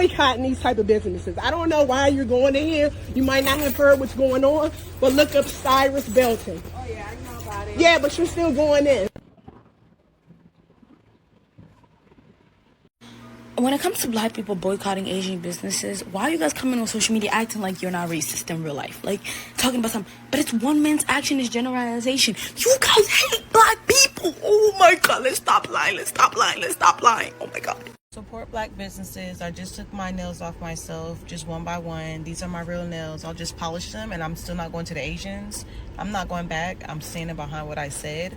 boycotting these type of businesses. I don't know why you're going in here. You might not have heard what's going on, but look up Cyrus Belton. Oh yeah, I know about it. Yeah, but you're still going in. When it comes to black people boycotting Asian businesses, why are you guys coming on social media acting like you're not racist in real life? Like, talking about something, but it's one man's action is generalization. You guys hate black people. Oh my God, let's stop lying, let's stop lying, let's stop lying. Oh my God. Support black businesses. I just took my nails off myself, just one by one. These are my real nails. I'll just polish them, and I'm still not going to the Asians. I'm not going back. I'm standing behind what I said.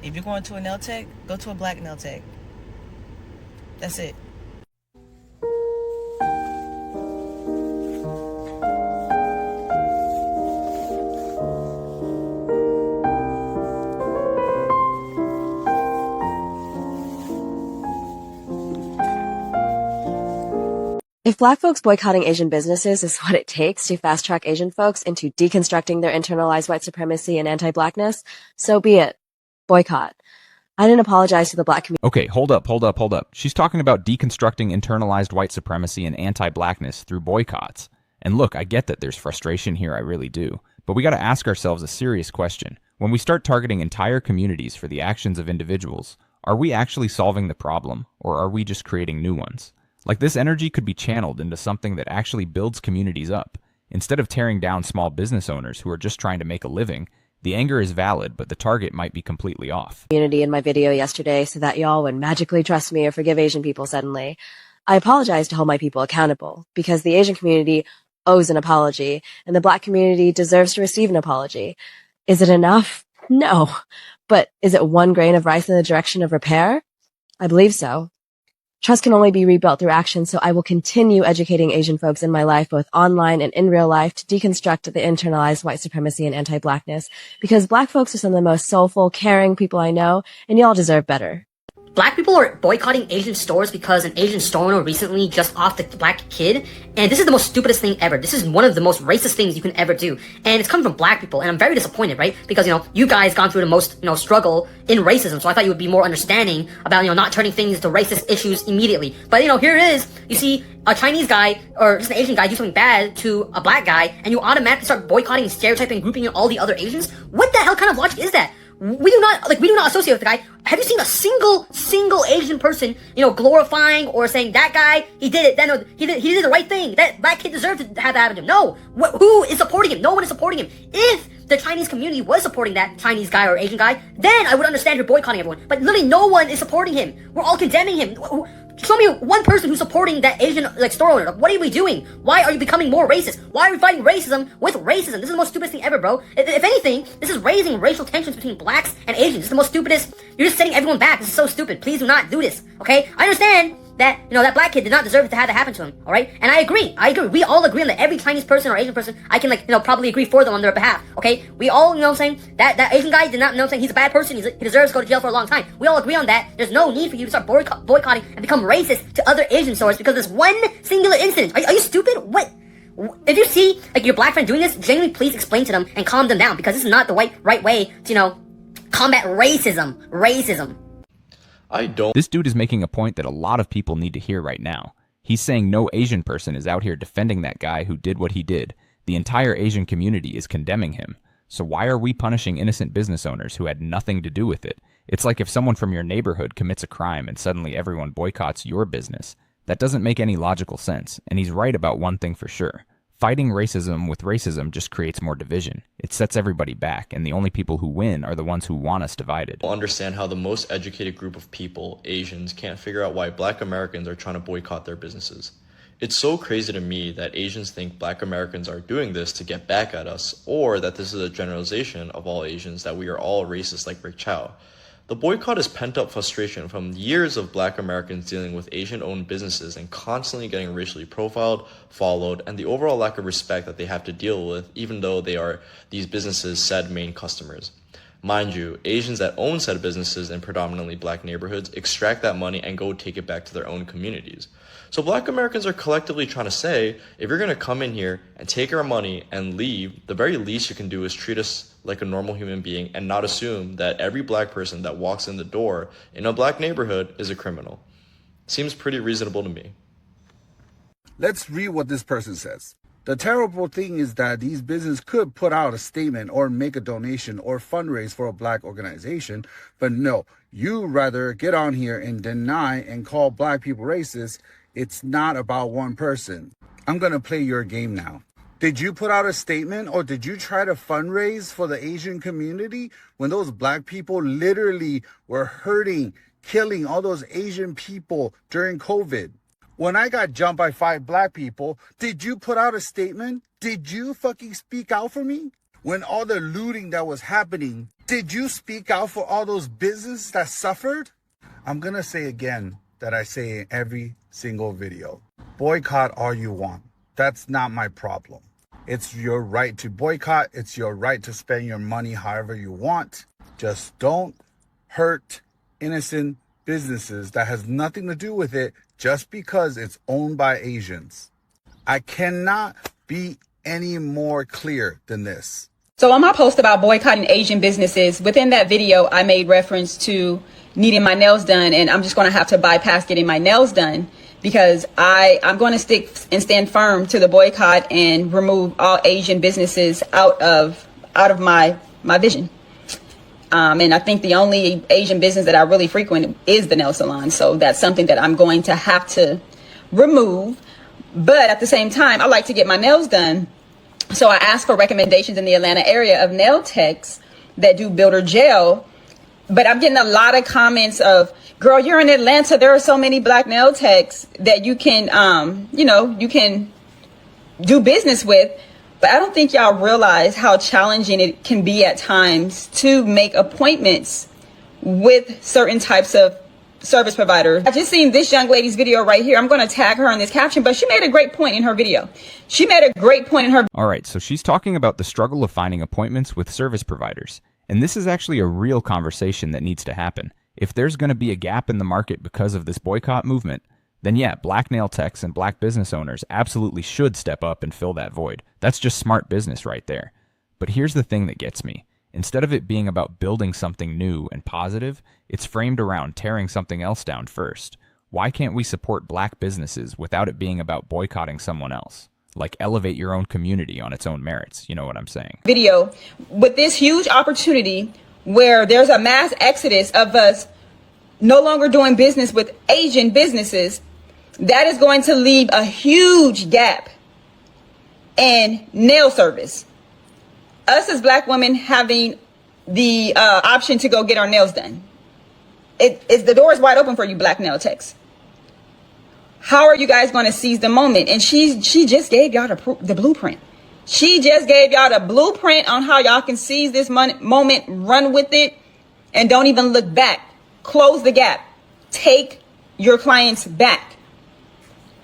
If you're going to a nail tech, go to a black nail tech. That's it. If black folks boycotting Asian businesses is what it takes to fast-track Asian folks into deconstructing their internalized white supremacy and anti-blackness, so be it. Boycott. I didn't apologize to the black community. Okay, hold up. She's talking about deconstructing internalized white supremacy and anti-blackness through boycotts. And look, I get that there's frustration here, I really do. But we gotta ask ourselves a serious question. When we start targeting entire communities for the actions of individuals, are we actually solving the problem, or are we just creating new ones? Like, this energy could be channeled into something that actually builds communities up. Instead of tearing down small business owners who are just trying to make a living, the anger is valid, but the target might be completely off. Community in my video yesterday so that y'all would magically trust me or forgive Asian people suddenly. I apologize to hold my people accountable because the Asian community owes an apology and the black community deserves to receive an apology. Is it enough? No. But is it one grain of rice in the direction of repair? I believe so. Trust can only be rebuilt through action, so I will continue educating Asian folks in my life, both online and in real life, to deconstruct the internalized white supremacy and anti-blackness, because black folks are some of the most soulful, caring people I know, and y'all deserve better. Black people are boycotting Asian stores because an Asian store owner recently just offed the black kid, and this is the most stupidest thing ever. This is one of the most racist things you can ever do, and it's coming from black people, and I'm very disappointed, right? Because, you guys gone through the most, struggle in racism, so I thought you would be more understanding about, not turning things into racist issues immediately. But, here it is. You see a Chinese guy, or just an Asian guy do something bad to a black guy, and you automatically start boycotting, stereotyping, grouping in all the other Asians? What the hell kind of logic is that? We do not associate with the guy. Have you seen a single Asian person, glorifying or saying that guy, he did it, he did the right thing, that black kid deserved to have that happen to him? No. Who is supporting him? No one is supporting him. If the Chinese community was supporting that Chinese guy or Asian guy, then I would understand you're boycotting everyone. But literally no one is supporting him. We're all condemning him. Show me one person who's supporting that Asian store owner. What are we doing? Why are you becoming more racist? Why are we fighting racism with racism? This is the most stupidest thing ever, bro. If anything, this is raising racial tensions between blacks and Asians. This is the most stupidest. You're just setting everyone back. This is so stupid. Please do not do this. Okay? I understand that, that black kid did not deserve to have that happen to him. Alright? And I agree. We all agree on that. Every Chinese person or Asian person, I can, probably agree for them on their behalf. Okay? We all, saying that Asian guy did not, saying he's a bad person. He deserves to go to jail for a long time. We all agree on that. There's no need for you to start boycotting and become racist to other Asian stores because of this one singular incident. Are you stupid? What? If you see, your black friend doing this, genuinely please explain to them and calm them down because this is not the right way to, combat racism. This dude is making a point that a lot of people need to hear right now. He's saying no Asian person is out here defending that guy who did what he did. The entire Asian community is condemning him. So why are we punishing innocent business owners who had nothing to do with it? It's like if someone from your neighborhood commits a crime and suddenly everyone boycotts your business. That doesn't make any logical sense, and he's right about one thing for sure. Fighting racism with racism just creates more division. It sets everybody back, and the only people who win are the ones who want us divided. I understand how the most educated group of people, Asians, can't figure out why black Americans are trying to boycott their businesses. It's so crazy to me that Asians think black Americans are doing this to get back at us, or that this is a generalization of all Asians, that we are all racist like Rick Chow. The boycott is pent-up frustration from years of black Americans dealing with Asian-owned businesses and constantly getting racially profiled, followed, and the overall lack of respect that they have to deal with, even though they are these businesses' said main customers. Mind you, Asians that own said businesses in predominantly black neighborhoods extract that money and go take it back to their own communities. So black Americans are collectively trying to say, if you're going to come in here and take our money and leave, the very least you can do is treat us like a normal human being and not assume that every black person that walks in the door in a black neighborhood is a criminal. Seems pretty reasonable to me. Let's read what this person says. The terrible thing is that these businesses could put out a statement or make a donation or fundraise for a black organization, but no, you rather get on here and deny and call black people racist. It's not about one person. I'm going to play your game now. Did you put out a statement or did you try to fundraise for the Asian community when those black people literally were hurting, killing all those Asian people during COVID? When I got jumped by 5 black people, did you put out a statement? Did you fucking speak out for me? When all the looting that was happening, did you speak out for all those businesses that suffered? I'm gonna say again that I say in every single video. Boycott all you want. That's not my problem. It's your right to boycott. It's your right to spend your money however you want. Just don't hurt innocent businesses that has nothing to do with it just because it's owned by Asians. I cannot be any more clear than this. So on my post about boycotting Asian businesses, within that video, I made reference to needing my nails done, and I'm just going to have to bypass getting my nails done because I'm going to stick and stand firm to the boycott and remove all Asian businesses out of my vision. And I think the only Asian business that I really frequent is the nail salon. So that's something that I'm going to have to remove. But at the same time, I like to get my nails done. So I asked for recommendations in the Atlanta area of nail techs that do builder gel. But I'm getting a lot of comments of, girl, you're in Atlanta. There are so many black nail techs that you can, you can do business with. But I don't think y'all realize how challenging it can be at times to make appointments with certain types of service providers. I just seen this young lady's video right here. I'm going to tag her in this caption, but she made a great point in her video. All right, so she's talking about the struggle of finding appointments with service providers. And this is actually a real conversation that needs to happen. If there's going to be a gap in the market because of this boycott movement, then yeah, black nail techs and black business owners absolutely should step up and fill that void. That's just smart business right there. But here's the thing that gets me. Instead of it being about building something new and positive, it's framed around tearing something else down first. Why can't we support black businesses without it being about boycotting someone else? Like elevate your own community on its own merits. You know what I'm saying? Video with this huge opportunity where there's a mass exodus of us no longer doing business with Asian businesses. That is going to leave a huge gap in nail service. Us as black women having the option to go get our nails done. The door is wide open for you black nail techs. How are you guys going to seize the moment? And she just gave y'all the blueprint. She just gave y'all the blueprint on how y'all can seize this moment, run with it, and don't even look back. Close the gap. Take your clients back.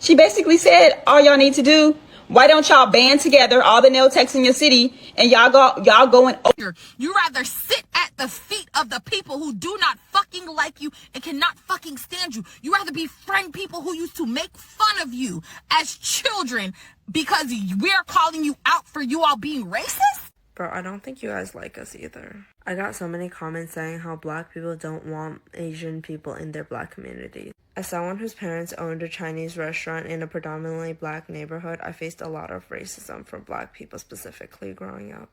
She basically said, all y'all need to do, why don't y'all band together, all the nail techs in your city, and y'all going over. You rather sit at the feet of the people who do not fucking like you and cannot fucking stand you. You rather befriend people who used to make fun of you as children because we're calling you out for you all being racist? Bro, I don't think you guys like us either. I got so many comments saying how black people don't want Asian people in their black community. As someone whose parents owned a Chinese restaurant in a predominantly black neighborhood, I faced a lot of racism from black people specifically growing up.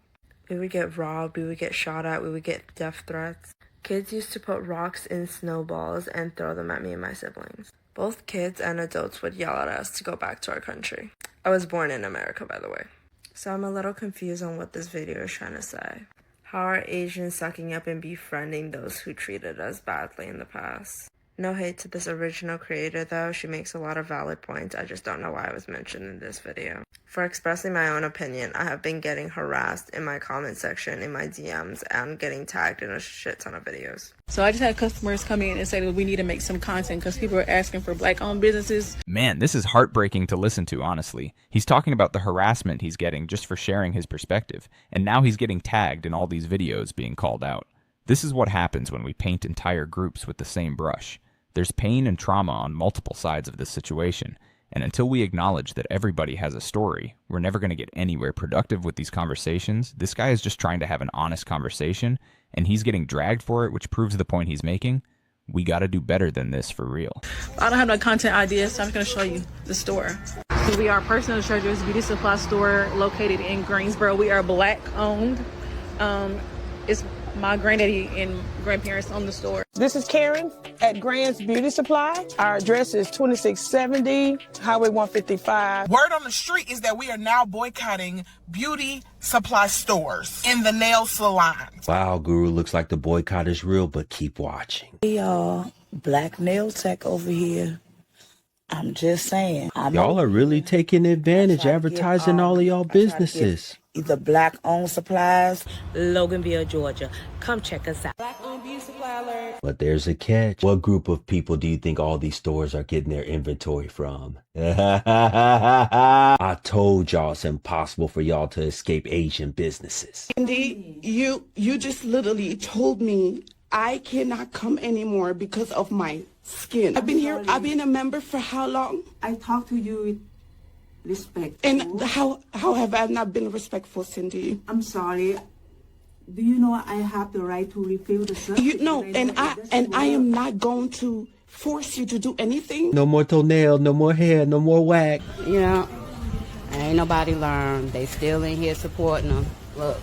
We would get robbed, we would get shot at, we would get death threats. Kids used to put rocks in snowballs and throw them at me and my siblings. Both kids and adults would yell at us to go back to our country. I was born in America, by the way. So I'm a little confused on what this video is trying to say. How are Asians sucking up and befriending those who treated us badly in the past? No hate to this original creator though, she makes a lot of valid points, I just don't know why I was mentioned in this video. For expressing my own opinion, I have been getting harassed in my comment section, in my DMs, and getting tagged in a shit ton of videos. So I just had customers come in and say that we need to make some content because people are asking for black-owned businesses. Man, this is heartbreaking to listen to, honestly. He's talking about the harassment he's getting just for sharing his perspective, and now he's getting tagged in all these videos being called out. This is what happens when we paint entire groups with the same brush. There's pain and trauma on multiple sides of this situation, and until we acknowledge that everybody has a story, we're never going to get anywhere productive with these conversations. This guy is just trying to have an honest conversation, and he's getting dragged for it, which proves the point he's making. We got to do better than this for real. I don't have no content ideas, so I'm just going to show you the store. We are Personal Treasures Beauty Supply Store located in Greensboro. We are Black owned. It's my granddaddy and grandparents own the store. This is Karen at Grand's Beauty Supply. Our address is 2670 Highway 155. Word on the street is that we are now boycotting beauty supply stores in the nail salons. Wow, Guru, looks like the boycott is real, but keep watching. Hey, y'all, Black Nail Tech over here. I'm just saying. Y'all are really taking advantage, advertising all of y'all businesses. Either Black-owned supplies, Loganville, Georgia. Come check us out. Black-owned beauty supply alert. But there's a catch. What group of people do you think all these stores are getting their inventory from? I told y'all it's impossible for y'all to escape Asian businesses. Indeed, you just literally told me I cannot come anymore because of my skin. I've been a member for how long? I talk to you with respect. And how have I not been respectful, Cindy? I'm sorry. Do you know I have the right to refill the service? I am not going to force you to do anything. No more toenail, no more hair, no more wax. Yeah, ain't nobody learned. They still in here supporting them. Look.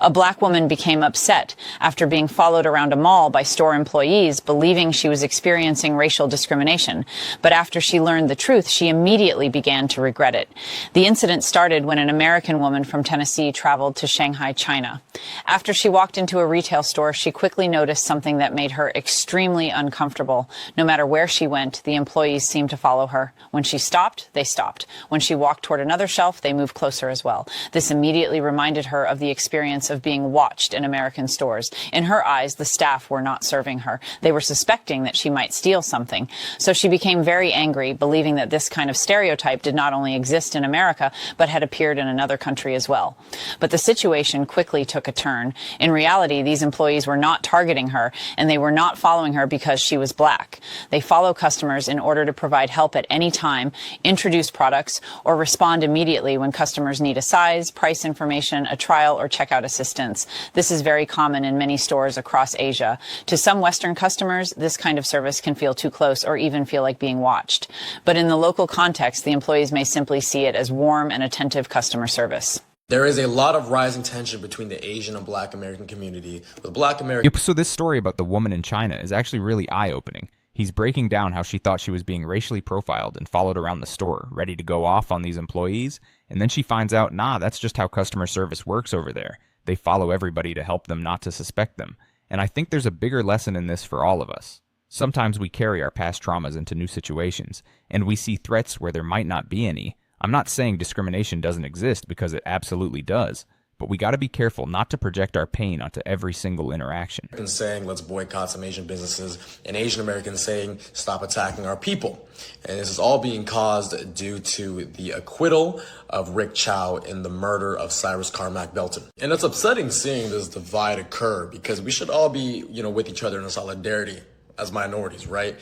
A Black woman became upset after being followed around a mall by store employees, believing she was experiencing racial discrimination. But after she learned the truth, she immediately began to regret it. The incident started when an American woman from Tennessee traveled to Shanghai, China. After she walked into a retail store, she quickly noticed something that made her extremely uncomfortable. No matter where she went, the employees seemed to follow her. When she stopped, they stopped. When she walked toward another shelf, they moved closer as well. This immediately reminded her of the experience of being watched in American stores. In her eyes, the staff were not serving her. They were suspecting that she might steal something. So she became very angry, believing that this kind of stereotype did not only exist in America, but had appeared in another country as well. But the situation quickly took a turn. In reality, these employees were not targeting her, and they were not following her because she was Black. They follow customers in order to provide help at any time, introduce products, or respond immediately when customers need a size, price information, a trial, or checkout assistance. This is very common in many stores across Asia. To some Western customers, this kind of service can feel too close or even feel like being watched. But in the local context, the employees may simply see it as warm and attentive customer service. There is a lot of rising tension between the Asian and Black American community. With Black American... So this story about the woman in China is actually really eye-opening. He's breaking down how she thought she was being racially profiled and followed around the store, ready to go off on these employees, and then she finds out, nah, that's just how customer service works over there. They follow everybody to help them not to suspect them. And I think there's a bigger lesson in this for all of us. Sometimes we carry our past traumas into new situations, and we see threats where there might not be any. I'm not saying discrimination doesn't exist, because it absolutely does. But we got to be careful not to project our pain onto every single interaction. Americans saying, let's boycott some Asian businesses, and Asian Americans saying, stop attacking our people. And this is all being caused due to the acquittal of Rick Chow in the murder of Cyrus Carmack Belton. And it's upsetting seeing this divide occur, because we should all be, with each other in solidarity as minorities, right?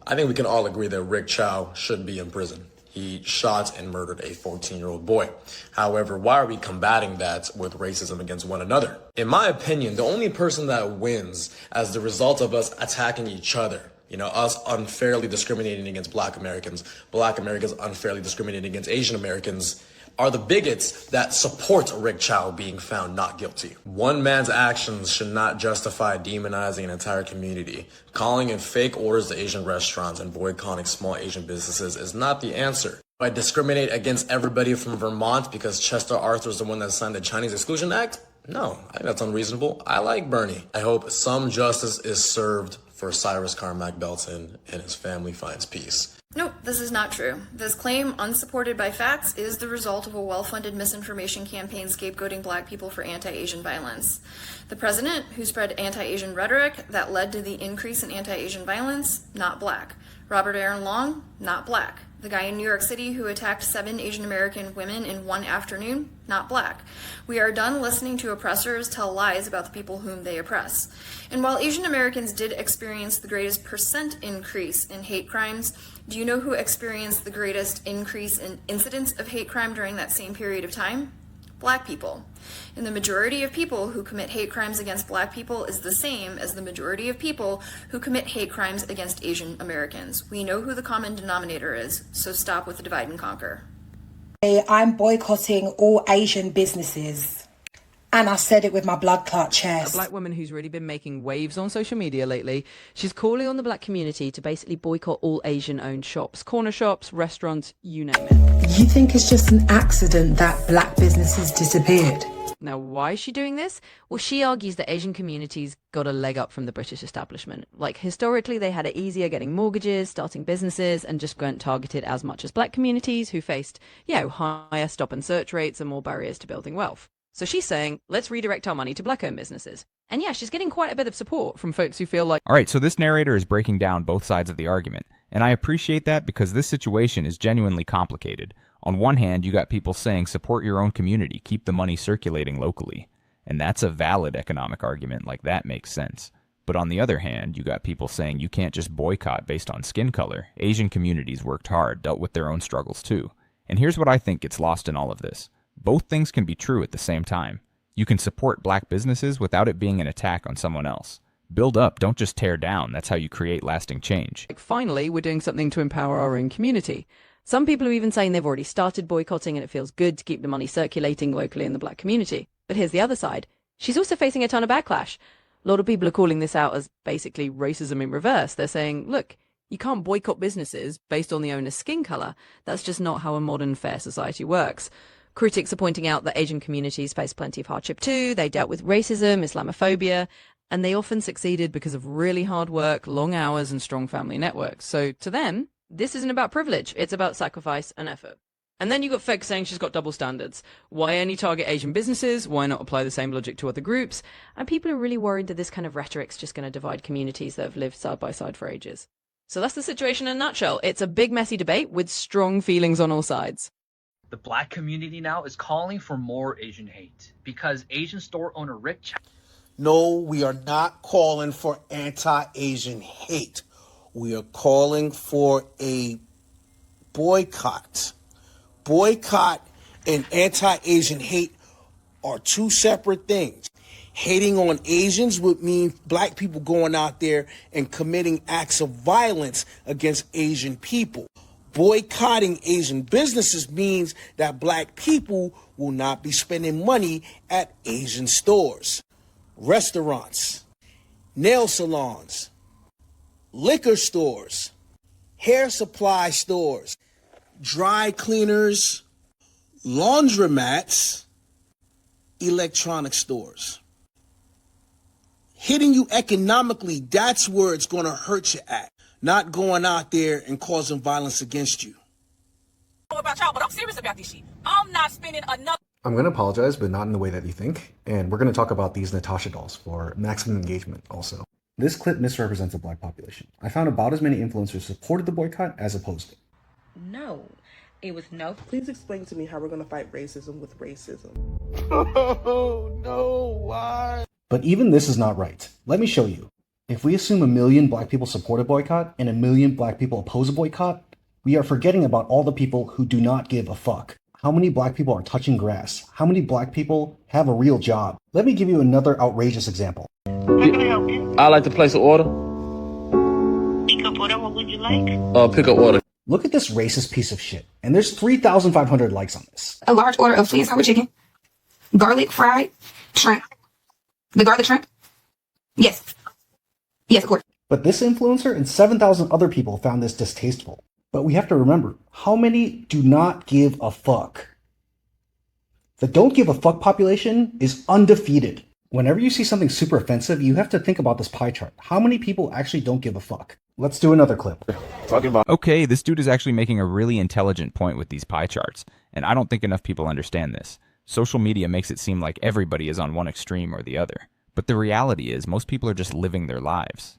I think we can all agree that Rick Chow should be in prison. He shot and murdered a 14-year-old boy. However, why are we combating that with racism against one another? In my opinion, the only person that wins as the result of us attacking each other, us unfairly discriminating against Black Americans unfairly discriminating against Asian Americans, are the bigots that support Rick Chow being found not guilty. One man's actions should not justify demonizing an entire community. Calling in fake orders to Asian restaurants and boycotting small Asian businesses is not the answer. I discriminate against everybody from Vermont because Chester Arthur is the one that signed the Chinese Exclusion Act? No, I think that's unreasonable. I like Bernie. I hope some justice is served for Cyrus Carmack Belton and his family finds peace. Nope, this is not true. This claim, unsupported by facts, is the result of a well-funded misinformation campaign scapegoating Black people for anti-Asian violence. The president, who spread anti-Asian rhetoric that led to the increase in anti-Asian violence, not Black. Robert Aaron Long, not Black. The guy in New York City who attacked 7 Asian American women in one afternoon, not Black. We are done listening to oppressors tell lies about the people whom they oppress. And while Asian Americans did experience the greatest percent increase in hate crimes, do you know who experienced the greatest increase in incidents of hate crime during that same period of time? Black people. And the majority of people who commit hate crimes against Black people is the same as the majority of people who commit hate crimes against Asian Americans. We know who the common denominator is, so stop with the divide and conquer. I'm boycotting all Asian businesses. And I said it with my blood clot chest. A black woman who's really been making waves on social media lately. She's calling on the black community to basically boycott all Asian-owned shops, corner shops, restaurants, you name it. You think it's just an accident that black businesses disappeared? Now, why is she doing this? Well, she argues that Asian communities got a leg up from the British establishment. Like, historically, they had it easier getting mortgages, starting businesses, and just weren't targeted as much as black communities who faced, higher stop and search rates and more barriers to building wealth. So she's saying, let's redirect our money to black-owned businesses. And yeah, she's getting quite a bit of support from folks who feel like... Alright, so this narrator is breaking down both sides of the argument, and I appreciate that because this situation is genuinely complicated. On one hand, you got people saying support your own community, keep the money circulating locally. And that's a valid economic argument, like that makes sense. But on the other hand, you got people saying you can't just boycott based on skin color. Asian communities worked hard, dealt with their own struggles too. And here's what I think gets lost in all of this. Both things can be true at the same time. You can support black businesses without it being an attack on someone else. Build up, don't just tear down. That's how you create lasting change. Finally, we're doing something to empower our own community. Some people are even saying they've already started boycotting and it feels good to keep the money circulating locally in the black community. But here's the other side. She's also facing a ton of backlash. A lot of people are calling this out as basically racism in reverse. They're saying, look, you can't boycott businesses based on the owner's skin color. That's just not how a modern, fair society works. Critics are pointing out that Asian communities face plenty of hardship too. They dealt with racism, Islamophobia, and they often succeeded because of really hard work, long hours, and strong family networks. So to them, this isn't about privilege. It's about sacrifice and effort. And then you got folks saying she's got double standards. Why only target Asian businesses? Why not apply the same logic to other groups? And people are really worried that this kind of rhetoric's just going to divide communities that have lived side by side for ages. So that's the situation in a nutshell. It's a big, messy debate with strong feelings on all sides. The black community now is calling for more Asian hate because Asian store owner Rick Chow... No, we are not calling for anti-Asian hate. We are calling for a boycott. Boycott and anti-Asian hate are two separate things. Hating on Asians would mean black people going out there and committing acts of violence against Asian people. Boycotting Asian businesses means that black people will not be spending money at Asian stores, restaurants, nail salons, liquor stores, hair supply stores, dry cleaners, laundromats, electronic stores. Hitting you economically, that's where it's going to hurt you at. Not going out there and causing violence against you. About y'all, but I'm serious about this shit. I'm not spending another. I'm going to apologize, but not in the way that you think. And we're going to talk about these Natasha dolls for maximum engagement also. This clip misrepresents the black population. I found about as many influencers supported the boycott as opposed it. No, it was no. Please explain to me how we're going to fight racism with racism. Oh, no, why? But even this is not right. Let me show you. If we assume 1 million black people support a boycott and 1 million black people oppose a boycott, we are forgetting about all the people who do not give a fuck. How many black people are touching grass? How many black people have a real job? Let me give you another outrageous example. How can I help you? I'd like to place an order. Pick up order, what would you like? Pick up order. Look at this racist piece of shit. And there's 3,500 likes on this. A large order of sweet and sour chicken, garlic fried shrimp. The garlic shrimp? Yes. Yes, of course. But this influencer and 7,000 other people found this distasteful. But we have to remember, how many do not give a fuck? The don't give a fuck population is undefeated. Whenever you see something super offensive, you have to think about this pie chart. How many people actually don't give a fuck? Let's do another clip. Okay, this dude is actually making a really intelligent point with these pie charts, and I don't think enough people understand this. Social media makes it seem like everybody is on one extreme or the other. But the reality is, most people are just living their lives.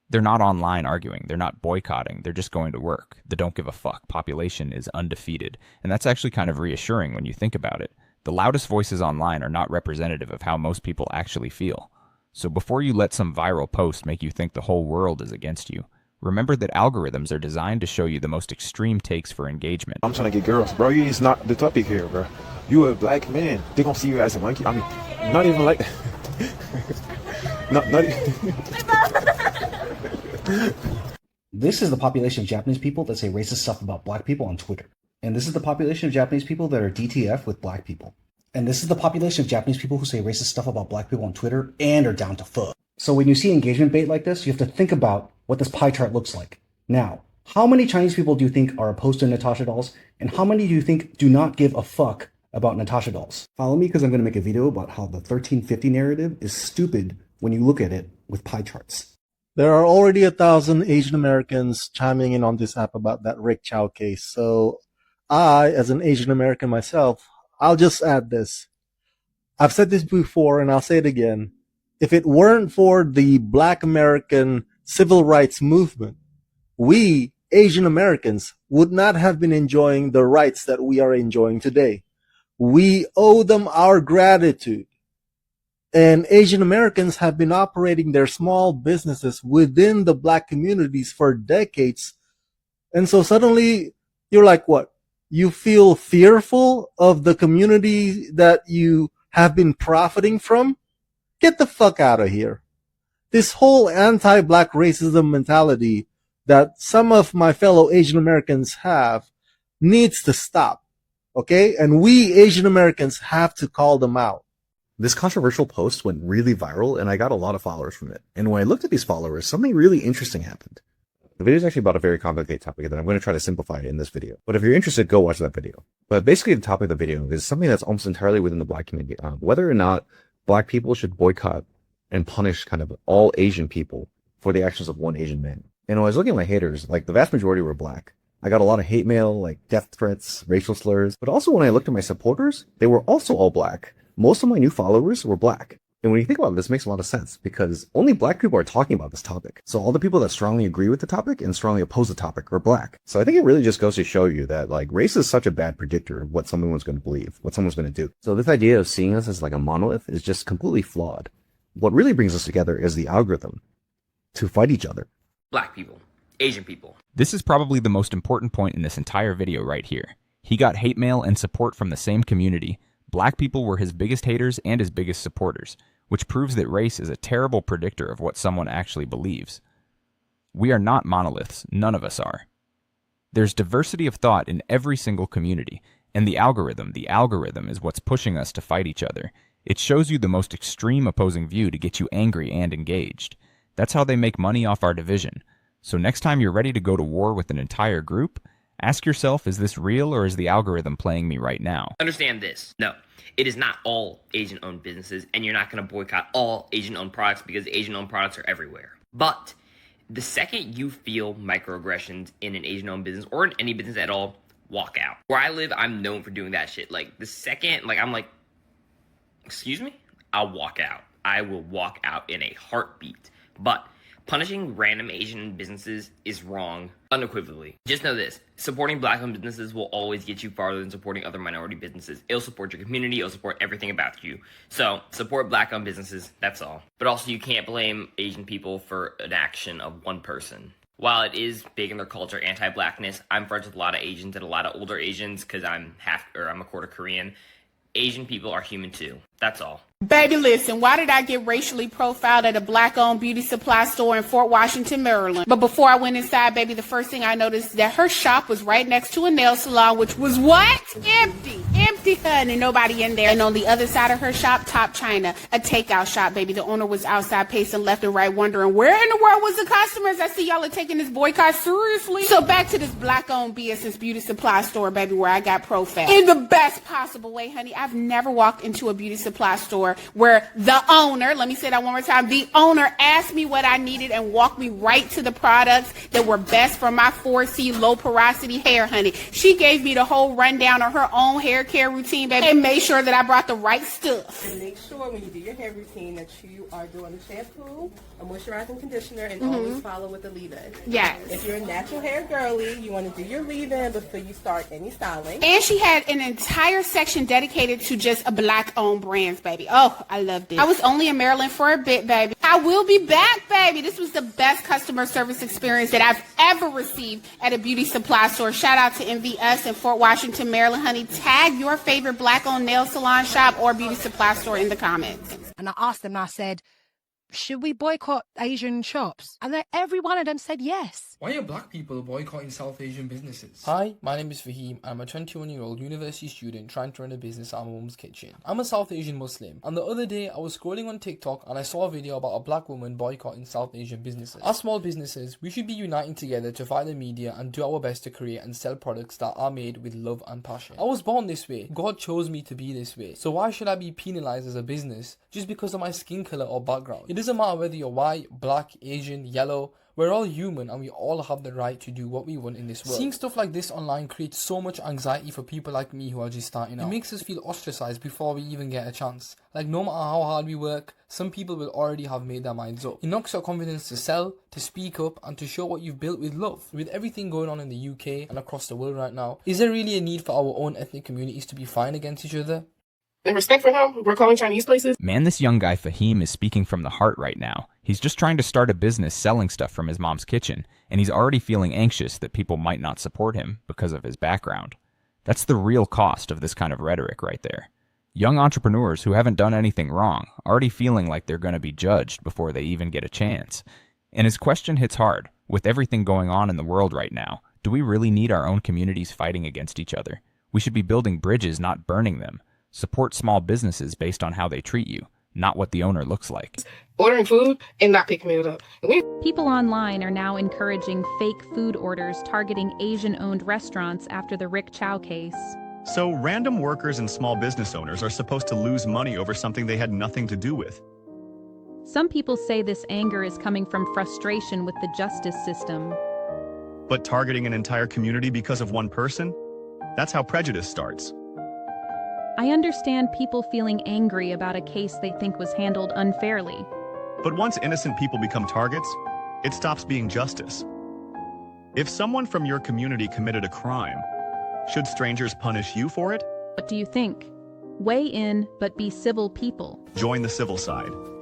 They're not online arguing, they're not boycotting, they're just going to work. The don't give a fuck population is undefeated, and that's actually kind of reassuring when you think about it. The loudest voices online are not representative of how most people actually feel. So before you let some viral post make you think the whole world is against you, Remember that algorithms are designed to show you the most extreme takes for engagement. I'm trying to get girls, bro. It's not the topic here, bro. You a black man. They gonna see you as a monkey. I mean, not even like not This is the population of Japanese people that say racist stuff about black people on Twitter. And this is the population of Japanese people that are DTF with black people. And this is the population of Japanese people who say racist stuff about black people on Twitter and are down to fuck. So when you see engagement bait like this, you have to think about what this pie chart looks like. Now, how many Chinese people do you think are opposed to Natasha dolls? And how many do you think do not give a fuck about Natasha dolls? Follow me because I'm going to make a video about how the 1350 narrative is stupid when you look at it with pie charts. There are already 1,000 Asian Americans chiming in on this app about that Rick Chow case. So I, as an Asian American myself, I'll just add this. I've said this before and I'll say it again. If it weren't for the Black American civil rights movement, we, Asian Americans, would not have been enjoying the rights that we are enjoying today. We owe them our gratitude. And Asian Americans have been operating their small businesses within the black communities for decades. And so suddenly you're like, what? You feel fearful of the community that you have been profiting from? Get the fuck out of here. This whole anti-black racism mentality that some of my fellow Asian Americans have needs to stop. Okay? And we Asian Americans have to call them out. This controversial post went really viral and I got a lot of followers from it. And when I looked at these followers, something really interesting happened. The video is actually about a very complicated topic that I'm going to try to simplify in this video. But if you're interested, go watch that video. But basically the topic of the video is something that's almost entirely within the black community. Whether or not black people should boycott and punish kind of all Asian people for the actions of one Asian man. And when I was looking at my haters, like the vast majority were black. I got a lot of hate mail, like death threats, racial slurs. But also when I looked at my supporters, they were also all black. Most of my new followers were black. And when you think about it, this makes a lot of sense because only black people are talking about this topic. So all the people that strongly agree with the topic and strongly oppose the topic are black. So I think it really just goes to show you that like race is such a bad predictor of what someone's going to believe, what someone's going to do. So this idea of seeing us as like a monolith is just completely flawed. What really brings us together is the algorithm to fight each other. Black people, Asian people. This is probably the most important point in this entire video right here. He got hate mail and support from the same community. Black people were his biggest haters and his biggest supporters, which proves that race is a terrible predictor of what someone actually believes. We are not monoliths, none of us are. There's diversity of thought in every single community, and the algorithm is what's pushing us to fight each other. It shows you the most extreme opposing view to get you angry and engaged. That's how they make money off our division. So next time you're ready to go to war with an entire group, ask yourself, is this real or is the algorithm playing me right now? Understand this. No, it is not all Asian-owned businesses, and you're not going to boycott all Asian-owned products because Asian-owned products are everywhere. But the second you feel microaggressions in an Asian-owned business or in any business at all, walk out. Where I live, I'm known for doing that shit. Like, the second, like, I'm like, excuse me? I'll walk out. I will walk out in a heartbeat. But punishing random Asian businesses is wrong, unequivocally. Just know this, supporting black-owned businesses will always get you farther than supporting other minority businesses. It'll support your community, it'll support everything about you. So, support black-owned businesses, that's all. But also, you can't blame Asian people for an action of one person. While it is big in their culture, anti-blackness, I'm friends with a lot of Asians and a lot of older Asians because I'm a quarter Korean. Asian people are human too. That's all. Baby, listen, why did I get racially profiled at a black-owned beauty supply store in Fort Washington, Maryland? But before I went inside, baby, the first thing I noticed is that her shop was right next to a nail salon, which was what? Empty, honey, nobody in there. And on the other side of her shop, Top China, a takeout shop, baby. The owner was outside pacing left and right, wondering where in the world was the customers? I see y'all are taking this boycott seriously. So back to this black-owned BS's beauty supply store, baby, where I got profiled. In the best possible way, honey. I've never walked into a beauty supply store where the owner, let me say that one more time, the owner asked me what I needed and walked me right to the products that were best for my 4C low porosity hair, honey. She gave me the whole rundown of her own hair care routine, baby, and made sure that I brought the right stuff. And make sure when you do your hair routine that you are doing the shampoo, a moisturizing conditioner, and always follow with the leave-in. Yes. If you're a natural hair girly, you want to do your leave-in before you start any styling. And she had an entire section dedicated to just a black-owned brands, baby. Oh, I loved it. I was only in Maryland for a bit, baby. I will be back, baby. This was the best customer service experience that I've ever received at a beauty supply store. Shout out to MVS in Fort Washington, Maryland, honey. Tag your favorite black-owned nail salon shop or beauty supply store in the comments. And I asked them, and I said, should we boycott Asian shops? And every one of them said yes. Why are black people boycotting South Asian businesses? Hi, my name is Fahim. I'm a 21-year-old university student trying to run a business at my mom's kitchen. I'm a South Asian Muslim, and the other day I was scrolling on TikTok and I saw a video about a black woman boycotting South Asian businesses. As small businesses, we should be uniting together to fight the media and do our best to create and sell products that are made with love and passion. I was born this way. God chose me to be this way. So why should I be penalized as a business just because of my skin color or background? It doesn't matter whether you're white, black, Asian, yellow. We're all human and we all have the right to do what we want in this world. Seeing stuff like this online creates so much anxiety for people like me who are just starting out. It makes us feel ostracized before we even get a chance. Like no matter how hard we work, some people will already have made their minds up. It knocks your confidence to sell, to speak up, and to show what you've built with love. With everything going on in the UK and across the world right now, is there really a need for our own ethnic communities to be fighting against each other? In respect for him, we're calling Chinese places. Man, this young guy Fahim is speaking from the heart right now. He's just trying to start a business selling stuff from his mom's kitchen, and he's already feeling anxious that people might not support him because of his background. That's the real cost of this kind of rhetoric right there. Young entrepreneurs who haven't done anything wrong, already feeling like they're going to be judged before they even get a chance. And his question hits hard. With everything going on in the world right now, do we really need our own communities fighting against each other? We should be building bridges, not burning them. Support small businesses based on how they treat you, not what the owner looks like. Ordering food and not picking it up. People online are now encouraging fake food orders targeting Asian-owned restaurants after the Rick Chow case. So random workers and small business owners are supposed to lose money over something they had nothing to do with. Some people say this anger is coming from frustration with the justice system. But targeting an entire community because of one person? That's how prejudice starts. I understand people feeling angry about a case they think was handled unfairly. But once innocent people become targets, it stops being justice. If someone from your community committed a crime, should strangers punish you for it? What do you think? Weigh in, but be civil people. Join the civil side.